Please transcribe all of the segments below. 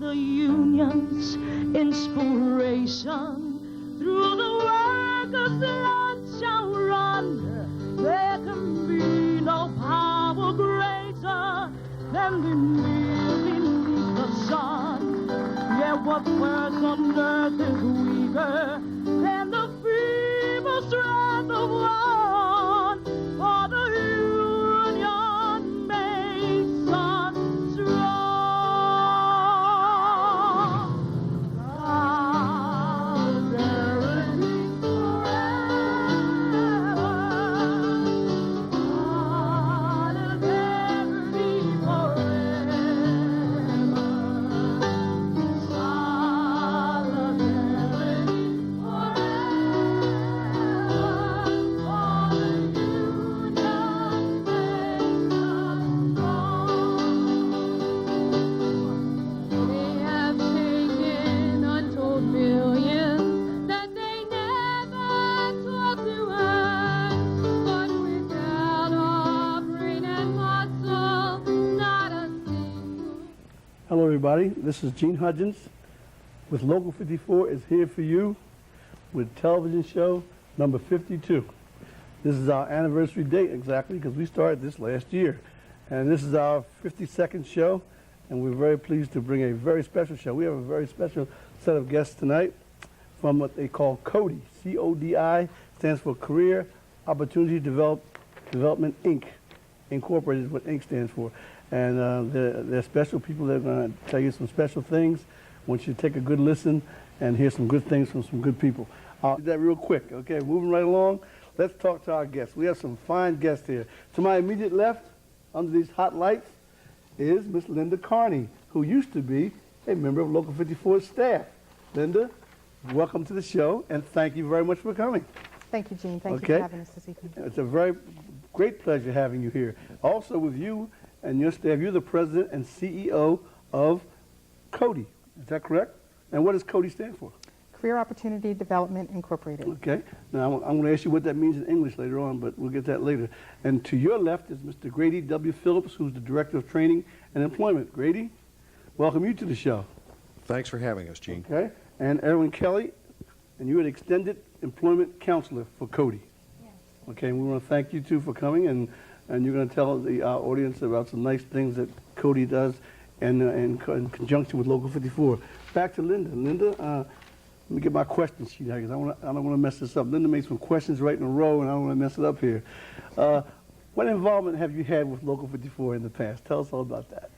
and the union's inspiration. Through the workers' lunch hour under, there can be no power greater than the meal beneath the sun. Yeah, what works on earth is weaker than the feeble strength of one. For the union makes us strong. Solidarity Hello everybody, this is Gene Hudgins with Local 54 is here for you with television show number 52. This is our anniversary date exactly because we started this last year. And this is our 52nd show and we're very pleased to bring a very special show. We have a very special set of guests tonight from what they call CODI. C-O-D-I stands for Career Opportunity Development Inc. Incorporated is what Inc. stands for. And they're special people that are going to tell you some special things. I want you to take a good listen and hear some good things from some good people. I'll do that real quick. Okay, moving right along. Let's talk to our guests. We have some fine guests here. To my immediate left, under these hot lights, is Miss Linda Carney, who used to be a member of Local 54's staff. Linda, welcome to the show, and thank you very much for coming. Thank you, Gene. Thank you for having us this evening. It's a very great pleasure having you here. Also with you and your staff, you're the president and CEO of CODI. Is that correct? And what does CODI stand for? Career Opportunity Development Incorporated. Okay. Now, I'm going to ask you what that means in English later on, but we'll get that later. And to your left is Mr. Grady W. Phillips, who's the Director of Training and Employment. Grady, welcome you to the show. Thanks for having us, Gene. Okay. And Erin Kelly, and you're an Extended Employment Counselor for CODI. Yes. Okay, and we want to thank you, too, for coming, and you're going to tell the audience about some nice things that CODI does in conjunction with Local 54. Back to Linda. Linda, let me get my question sheet out because I don't want to mess this up. Linda made some questions right in a row, and I don't want to mess it up here. What involvement have you had with Local 54 in the past? Tell us all about that.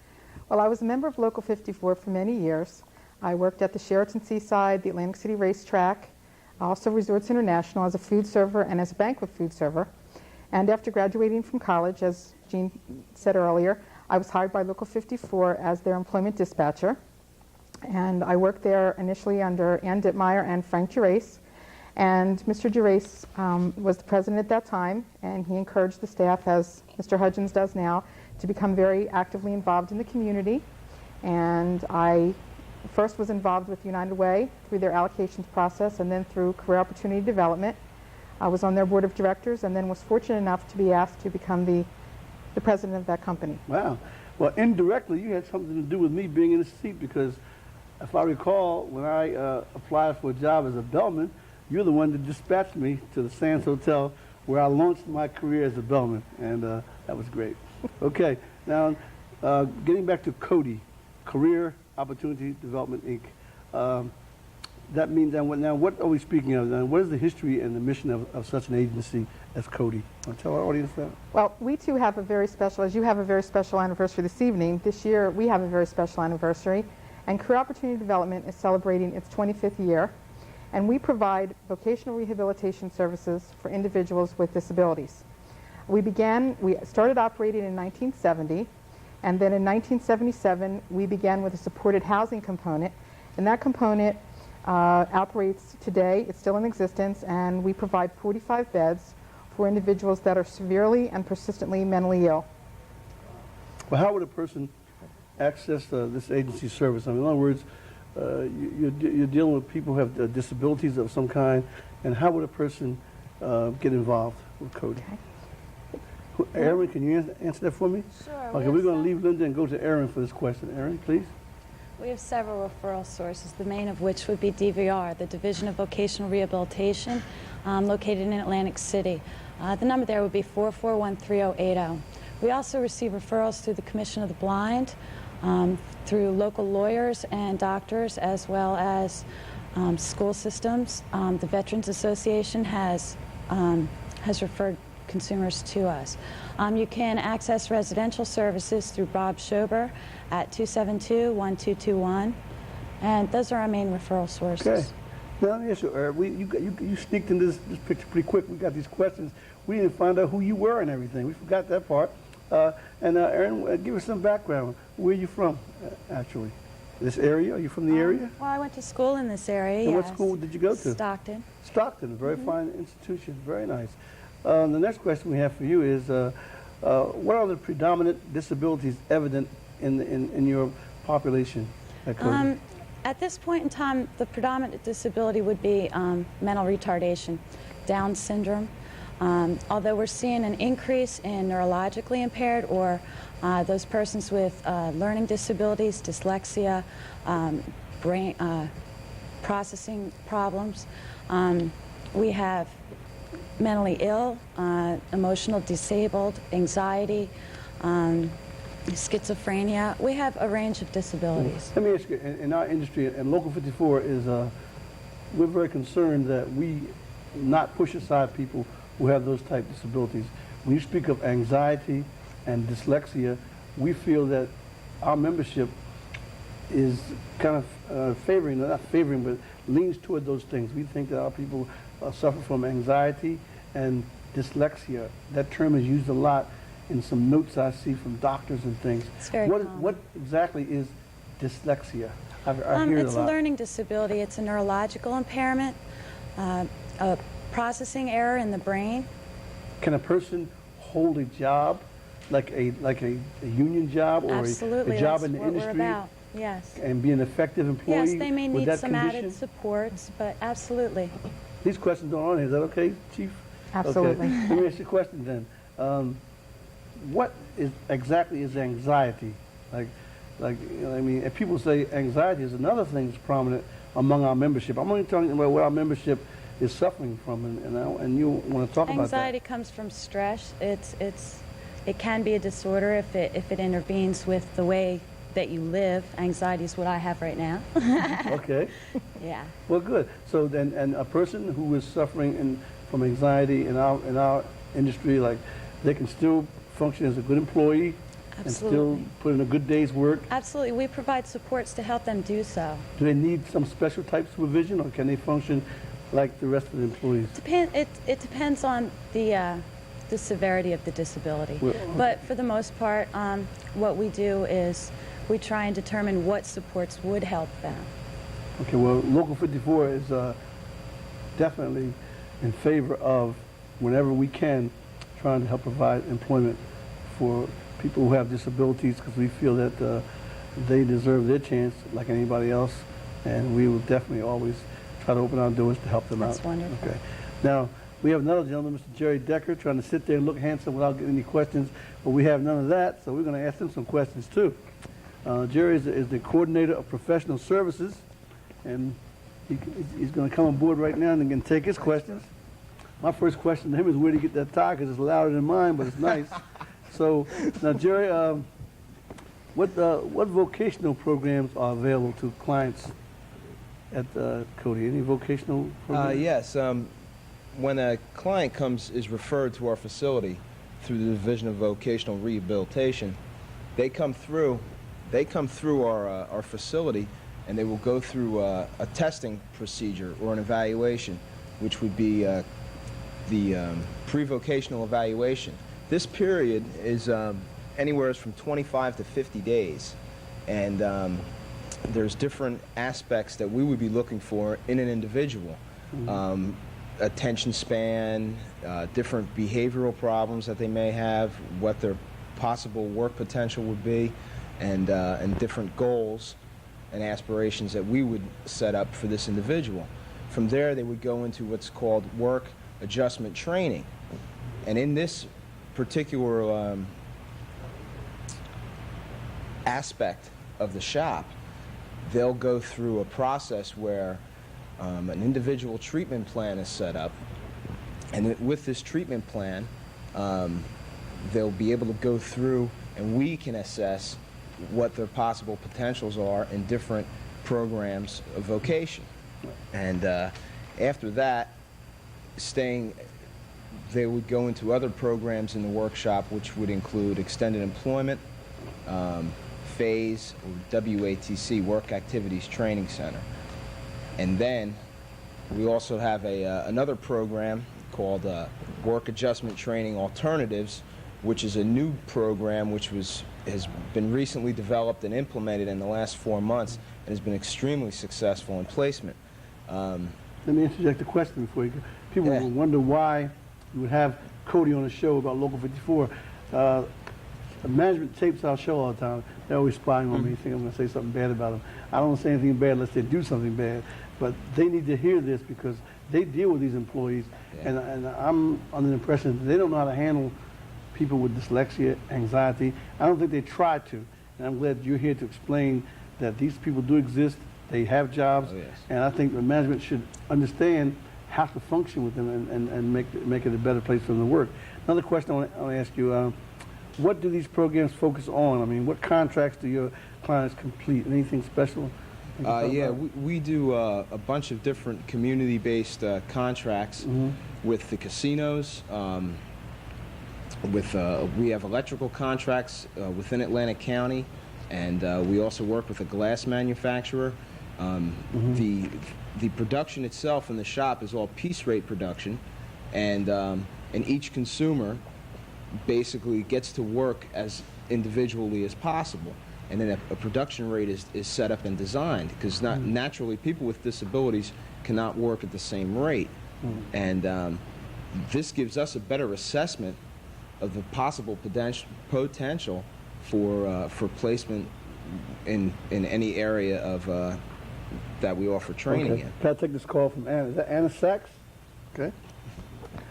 Well, I was a member of Local 54 for many years. I worked at the Sheraton Seaside, the Atlantic City Racetrack, also Resorts International as a food server and as a banquet food server. And after graduating from college, as Gene said earlier, I was hired by Local 54 as their employment dispatcher. And I worked there initially under Ann Dittmeyer and Frank Gerace. And Mr. Gerace was the president at that time, and he encouraged the staff, as Mr. Hudgins does now, to become very actively involved in the community. And I first was involved with United Way through their allocations process and then through Career Opportunity Development. I was on their board of directors and then was fortunate enough to be asked to become the president of that company. Wow. Well, indirectly, you had something to do with me being in the seat because if I recall, when I applied for a job as a bellman, you're the one that dispatched me to the Sands Hotel where I launched my career as a bellman, and that was great. Okay, now getting back to CODI, Career Opportunity Development, Inc. That means, now what are we speaking of? Now, what is the history and the mission of such an agency as CODI? Want to tell our audience that? Well, we too have a very special, as you have a very special anniversary this evening, this year we have a very special anniversary, and Career Opportunity Development is celebrating its 25th year, and we provide vocational rehabilitation services for individuals with disabilities. We started operating in 1970, and then in 1977 we began with a supported housing component, and that component operates today. It's still in existence, and we provide 45 beds for individuals that are severely and persistently mentally ill. Well, how would a person access this agency service? I mean, in other words, you're dealing with people who have disabilities of some kind, and how would a person get involved with CODI? Okay. Erin, can you answer that for me? Sure. Okay, we're going to leave Linda and go to Erin for this question. Erin, please. We have several referral sources, the main of which would be DVR, the Division of Vocational Rehabilitation, located in Atlantic City. The number there would be 441-3080. We also receive referrals through the Commission of the Blind, through local lawyers and doctors, as well as school systems. The Veterans Association has referred consumers to us. You can access residential services through Bob Schober at 272-1221, and those are our main referral sources. Okay. Now, let me ask you, you sneaked in this picture pretty quick. We got these questions. We didn't find out who you were and everything. We forgot that part. Erin, give us some background. Where are you from, actually? This area? Are you from the area? Well, I went to school in this area, And yes. what school did you go to? Stockton. Stockton, a very fine institution. Very nice. The next question we have for you is, what are the predominant disabilities evident in your population at CODI? At this point in time, the predominant disability would be mental retardation, Down syndrome. Although we're seeing an increase in neurologically impaired or those persons with learning disabilities, dyslexia, brain processing problems. We have mentally ill, emotional disabled, anxiety, schizophrenia. We have a range of disabilities. Let me ask you, in our industry, and Local 54 is, we're very concerned that we not push aside people who have those type of disabilities. When you speak of anxiety and dyslexia, we feel that our membership is kind of favoring, not favoring, but leans toward those things. We think that our people suffer from anxiety and dyslexia. That term is used a lot in some notes I see from doctors and things. It's very common. What exactly is dyslexia? I hear it It's a lot. a learning disability. It's a neurological impairment, a processing error in the brain. Can a person hold a job, like a union job or Absolutely, a job that's in the what industry, we're about. Yes. and be an effective employee? Yes, they may with need that some condition? added supports, but absolutely. These questions are on here. Is that okay, Chief? Absolutely. Okay. Let me ask you a question then. What exactly is anxiety? Like, you know, I mean, if people say anxiety is another thing that's prominent among our membership. I'm only talking about what our membership is suffering from, and you want to talk about that. Anxiety comes from stress. It can be a disorder if it intervenes with the way that you live. Anxiety is what I have right now. Okay. Yeah. Well, good. So then, and a person who is suffering from anxiety in our industry, like, they can still function as a good employee and still Absolutely. put in a good day's work. Absolutely. We provide supports to help them do so. Do they need some special type of supervision, or can they function like the rest of the employees? It depends on the severity of the disability. Well, But for the most part, what we do is we try and determine what supports would help them. Okay, well, Local 54 is definitely in favor of, whenever we can, trying to help provide employment for people who have disabilities, because we feel that they deserve their chance like anybody else, and we will definitely always try to open our doors to help them That's out. wonderful. Okay. Now, we have another gentleman, Mr. Jerry Decker, trying to sit there and look handsome without getting any questions, but we have none of that, so we're going to ask him some questions too. Jerry is the coordinator of professional services, and he's going to come on board right now and can take his questions. My first question to him is, where did he get that tie? Because it's louder than mine, but it's nice. So, now, Jerry, what vocational programs are available to clients at CODI? Any vocational programs? Yes. When a client is referred to our facility through the Division of Vocational Rehabilitation, they come through our facility, and they will go through a testing procedure or an evaluation, which would be the pre-vocational evaluation. This period is anywhere from 25 to 50 days, and there's different aspects that we would be looking for in an individual. Mm-hmm. Attention span, different behavioral problems that they may have, what their possible work potential would be, and different goals and aspirations that we would set up for this individual. From there, they would go into what's called work adjustment training. And in this particular aspect of the shop, they'll go through a process where an individual treatment plan is set up, and with this treatment plan, they'll be able to go through, and we can assess what their possible potentials are in different programs of vocation. And after that, they would go into other programs in the workshop, which would include extended employment, phase, or WATC, Work Activities Training Center. And then we also have another program called Work Adjustment Training Alternatives, which is a new program which has been recently developed and implemented in the last 4 months and has been extremely successful in placement. Let me interject a question before you go. People Yeah. will wonder why you would have CODI on a show about Local 54. Management tapes our show all the time. They're always spying on me, think I'm going to say something bad about them. I don't say anything bad unless they do something bad. But they need to hear this because they deal with these employees. Yeah. And I'm under the impression that they don't know how to handle people with dyslexia, anxiety. I don't think they try to. And I'm glad you're here to explain that these people do exist. They have jobs. Oh, yes. And I think the management should understand how to function with them and make it a better place for them to work. Another question I want to ask you, what do these programs focus on? I mean, what contracts do your clients complete? Anything special? Yeah, we do a bunch of different community-based contracts with the casinos. We have electrical contracts within Atlantic County, and we also work with a glass manufacturer. The production itself in the shop is all piece rate production, and each consumer basically gets to work as individually as possible. And then a production rate is set up and designed, because naturally people with disabilities cannot work at the same rate. And this gives us a better assessment of the possible potential for placement in any area of that we offer training in. Can I take this call from Anna? Is that Anna Sachs? Okay.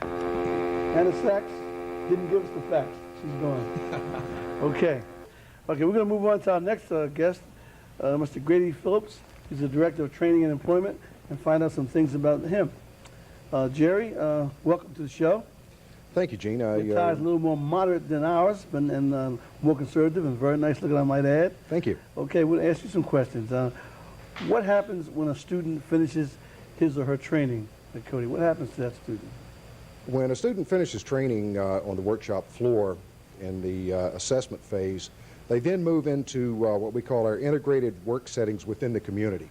Anna Sachs didn't give us the facts. She's gone. Okay. Okay, we're going to move on to our next guest, Mr. Grady Phillips. He's the Director of Training and Employment, and find out some things about him. Jerry, welcome to the show. Thank you, Gene. Your tie is a little more moderate than ours, and more conservative and very nice looking, I might add. Thank you. Okay, we'll ask you some questions. What happens when a student finishes his or her training at CODI? What happens to that student? When a student finishes training on the workshop floor in the assessment phase, they then move into what we call our integrated work settings within the community.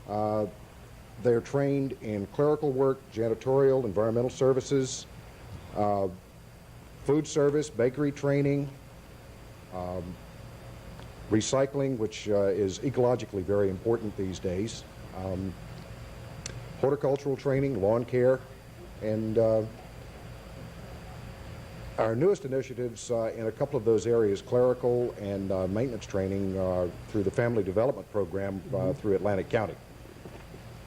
They're trained in clerical work, janitorial, environmental services, food service, bakery training, recycling, which is ecologically very important these days, horticultural training, lawn care, and our newest initiatives in a couple of those areas, clerical and maintenance training through the Family Development Program through Atlantic County.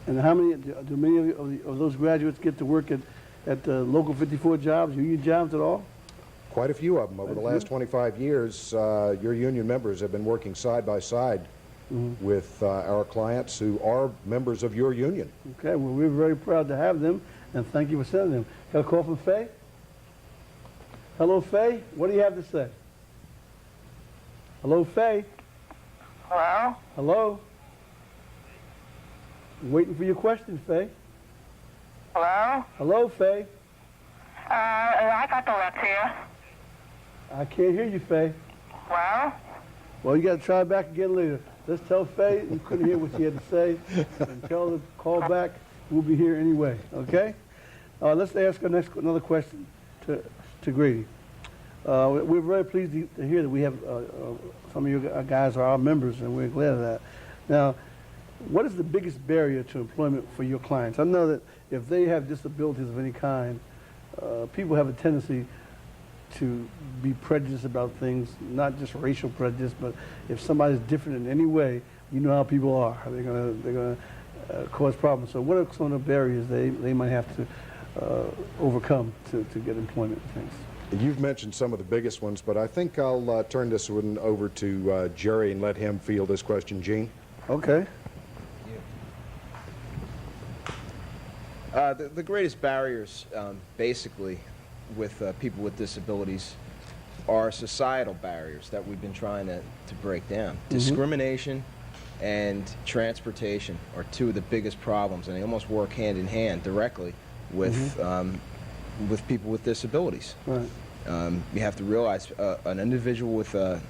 And how many, do many of those graduates get to work at Local 54 jobs, union jobs at all? Quite a few of them. Over the last 25 years, your union members have been working side by side with our clients who are members of your union. Okay, well, we're very proud to have them, and thank you for sending them. Got a call from Faye? Hello, Faye. What do you have to say? Hello, Faye. Hello? Hello. Waiting for your question, Faye. Hello? Hello, Faye. I got the left here. I can't hear you, Faye. Well, you got to try back again later. Let's tell Faye you couldn't hear what she had to say, and tell her to call back. We'll be here anyway, okay? Let's ask her another question to Grady. We're very pleased to hear that we have some of you guys are our members, and we're glad of that. Now, what is the biggest barrier to employment for your clients? I know that if they have disabilities of any kind, people have a tendency to be prejudiced about things, not just racial prejudice, but if somebody's different in any way, you know how people are. They're gonna cause problems. So what are some of the barriers they might have to overcome to get employment and things? You've mentioned some of the biggest ones, but I think I'll turn this one over to Jerry and let him field this question. Gene? Okay. The greatest barriers, basically, with people with disabilities are societal barriers that we've been trying to break down. Discrimination and transportation are two of the biggest problems, and they almost work hand in hand directly with people with disabilities. Right. You have to realize an individual with a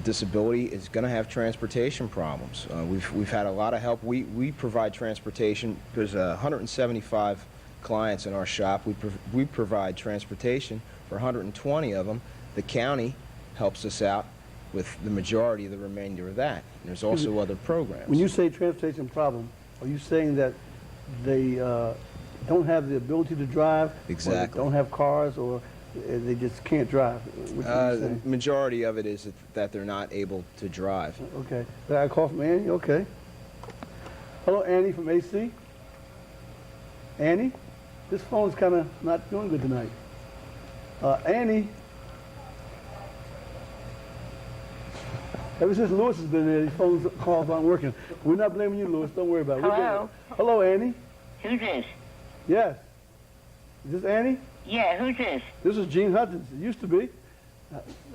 disability is going to have transportation problems. We've had a lot of help. We provide transportation. There's 175 clients in our shop. We provide transportation for 120 of them. The county helps us out with the majority of the remainder of that. And there's also other programs. When you say transportation problem, are you saying that they don't have the ability to drive? Exactly. Or they don't have cars, or they just can't drive? The majority of it is that they're not able to drive. Okay. I got a call from Annie? Okay. Hello, Annie from AC. Annie? This phone's kind of not doing good tonight. Annie? Ever since Lewis has been there, these phone calls aren't working. We're not blaming you, Lewis. Don't worry about it. Hello? Hello, Annie. Who's this? Yes. Is this Annie? Yeah, who's this? This is Gene Hudgins. It used to be.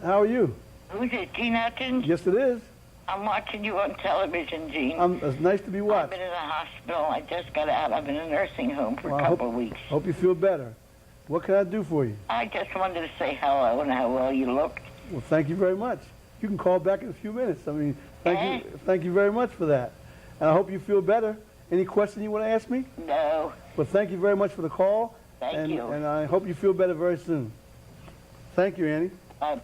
How are you? Who's this, Gene Hudgins? Yes, it is. I'm watching you on television, Gene. It's nice to be I've watched. been in the hospital. I just got out. I've been in a nursing home for Well, a couple of weeks. Hope you feel better. What can I do for you? I just wanted to say hello and how well you looked. Well, thank you very much. You can call back in a few minutes. I mean, thank you very much for that. And I hope you feel better. Any question you want to ask me? No. Well, thank you very much for the call. Thank you. And I hope you feel better very soon. Thank you, Annie. Bye.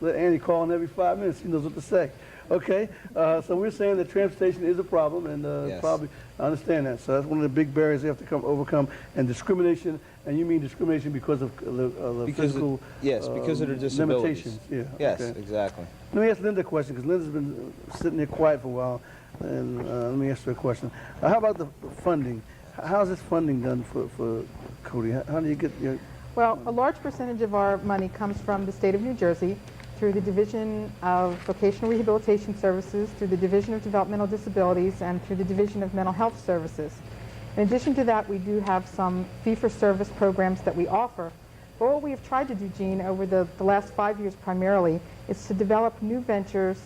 Let Annie call in every 5 minutes. She knows what to say. Okay, so we're saying that transportation is a problem, and Yes. probably I understand that. So that's one of the big barriers they have to overcome. And discrimination, and you mean discrimination because of the physical because of their disabilities. limitations. Yeah. Yes, okay. exactly. Let me ask Linda a question, because Linda's been sitting there quiet for a while. And let me ask her a question. How about the funding? How's this funding done for CODI? How do you get your... Well, a large percentage of our money comes from the state of New Jersey through the Division of Vocational Rehabilitation Services, through the Division of Developmental Disabilities, and through the Division of Mental Health Services. In addition to that, we do have some fee-for-service programs that we offer. But what we have tried to do, Gene, over the last 5 years primarily, is to develop new ventures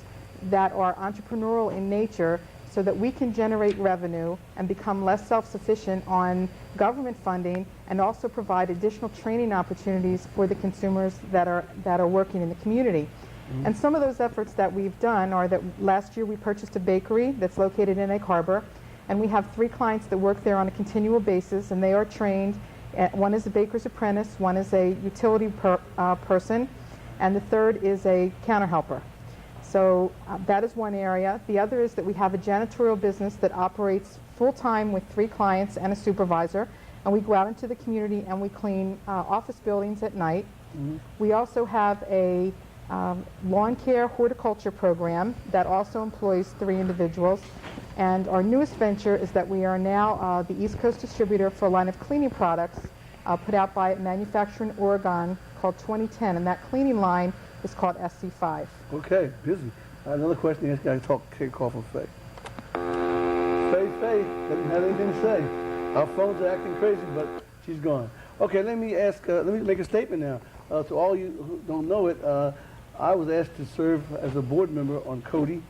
that are entrepreneurial in nature so that we can generate revenue and become less self-sufficient on government funding, and also provide additional training opportunities for the consumers that are working in the community. And some of those efforts that we've done are that last year we purchased a bakery that's located in Egg Harbor, and we have 3 clients that work there on a continual basis, and they are trained. One is a baker's apprentice, one is a utility person, and the third is a counter helper. So that is one area. The other is that we have a janitorial business that operates full-time with 3 clients and a supervisor, and we go out into the community and we clean office buildings at night. We also have a lawn care horticulture program that also employs 3 individuals. And our newest venture is that we are now the East Coast distributor for a line of cleaning products put out by a manufacturer in Oregon called 2010, and that cleaning line is called SC5. Okay, busy. Another question, I got to take a call from Faye. Faye doesn't have anything to say. Our phones are acting crazy, but she's gone. Okay, let me make a statement now. To all you who don't know it, I was asked to serve as a board member on CODI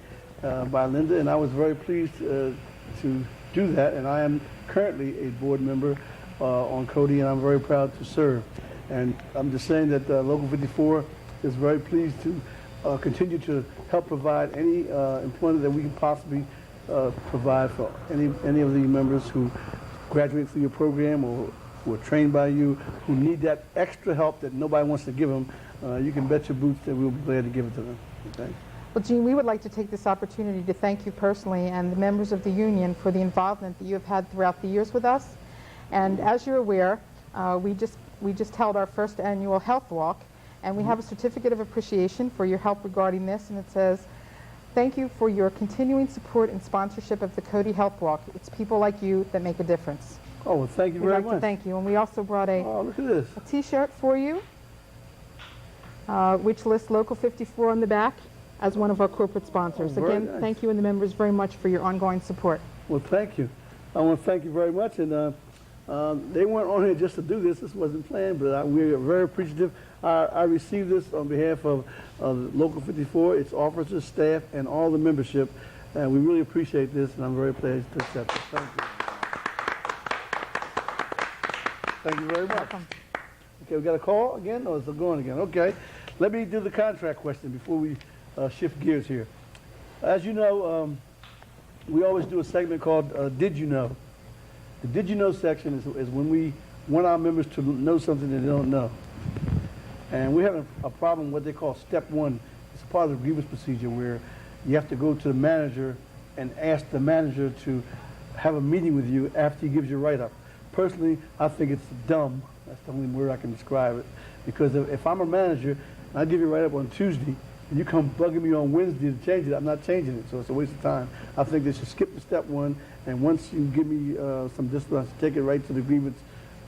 by Linda, and I was very pleased to do that, and I am currently a board member on CODI, and I'm very proud to serve. And I'm just saying that Local 54 is very pleased to continue to help provide any employment that we can possibly provide for any of the members who graduate through your program or who are trained by you, who need that extra help that nobody wants to give them. You can bet your boots that we'll be glad to give it to them. Okay? Well, Gene, we would like to take this opportunity to thank you personally and the members of the union for the involvement that you have had throughout the years with us. And as you're aware, we just held our first annual health walk, and we have a certificate of appreciation for your help regarding this, and it says, "Thank you for your continuing support and sponsorship of the CODI Health Walk. It's people like you that make a difference." Oh, well, thank you We'd very like much. to thank you. And we also brought look at this. a T-shirt for you, which lists Local 54 on the back. as one of our corporate sponsors. Oh, very Again, nice. thank you and the members very much for your ongoing support. Well, thank you. I want to thank you very much. And they weren't on here just to do this. This wasn't planned, but we are very appreciative. I received this on behalf of Local 54, its officers, staff, and all the membership. And we really appreciate this, and I'm very pleased to accept it. Thank you. Thank you very much. Welcome. Okay, we got a call again, or is it going again? Okay. Let me do the contract question before we shift gears here. As you know, we always do a segment called Did You Know? The Did You Know section is when we want our members to know something that they don't know. And we have a problem, what they call step one. It's a part of the grievance procedure where you have to go to the manager and ask the manager to have a meeting with you after he gives you a write-up. Personally, I think it's dumb. That's the only word I can describe it. Because if I'm a manager and I give you a write-up on Tuesday, and you come bugging me on Wednesday to change it, I'm not changing it, so it's a waste of time. I think they should skip the step one, and once you give me some discipline, take it right to the grievance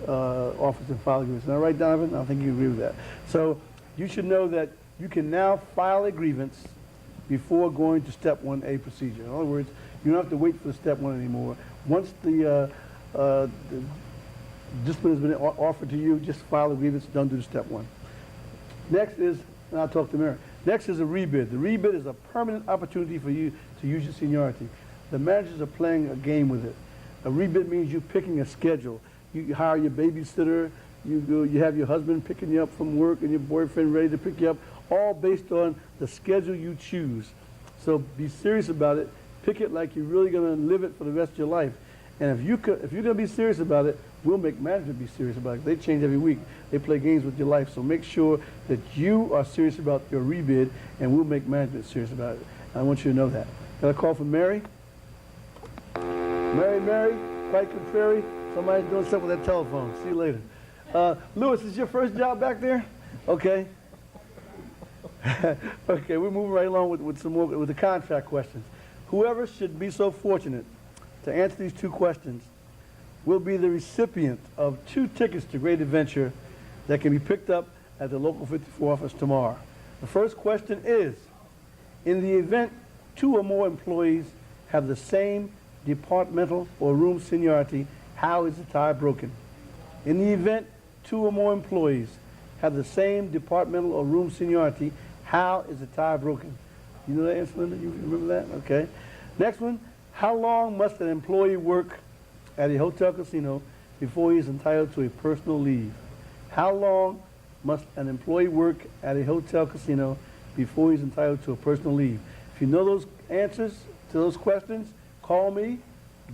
office and file a grievance. Is that right, Donovan? I think you agree with that. So you should know that you can now file a grievance before going to step 1A procedure. In other words, you don't have to wait for the step one anymore. Once the discipline has been offered to you, just file a grievance, don't do the step one. Next is, and I'll talk to Mary. Next is a rebid. The rebid is a permanent opportunity for you to use your seniority. The managers are playing a game with it. A rebid means you picking a schedule. You hire your babysitter, you have your husband picking you up from work and your boyfriend ready to pick you up, all based on the schedule you choose. So be serious about it. Pick it like you're really going to live it for the rest of your life. And if you're going to be serious about it, we'll make management be serious about it. They change every week. They play games with your life. So make sure that you are serious about your rebid, and we'll make management serious about it. And I want you to know that. Got a call from Mary? Mary, quite contrary. Somebody's doing something with that telephone. See you later. Lewis, is your first job back there? Okay. Okay, we're moving right along with some more, with the contract questions. Whoever should be so fortunate to answer these two questions will be the recipient of 2 tickets to Great Adventure that can be picked up at the Local 54 office tomorrow. The first question is, in the event 2 or more employees have the same departmental or room seniority, how is the tie broken? In the event 2 or more employees have the same departmental or room seniority, how is the tie broken? You know that answer, Linda? You remember that? Okay. Next one, how long must an employee work at a hotel casino before he is entitled to a personal leave? How long must an employee work at a hotel casino before he's entitled to a personal leave? If you know those answers to those questions, call me,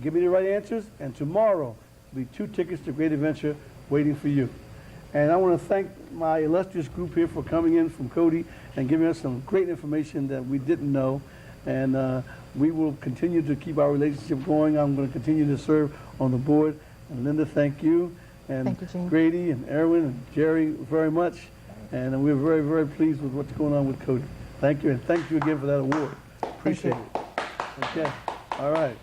give me the right answers, and tomorrow there'll be 2 tickets to Great Adventure waiting for you. And I want to thank my illustrious group here for coming in from CODI and giving us some great information that we didn't know. And we will continue to keep our relationship going. I'm going to continue to serve on the board. And Linda, thank you. And Thank you, Gene. Grady and Erin and Jerry very much. And we're very, very pleased with what's going on with CODI. Thank you, and thank you again for that award. Appreciate it. Okay. All right.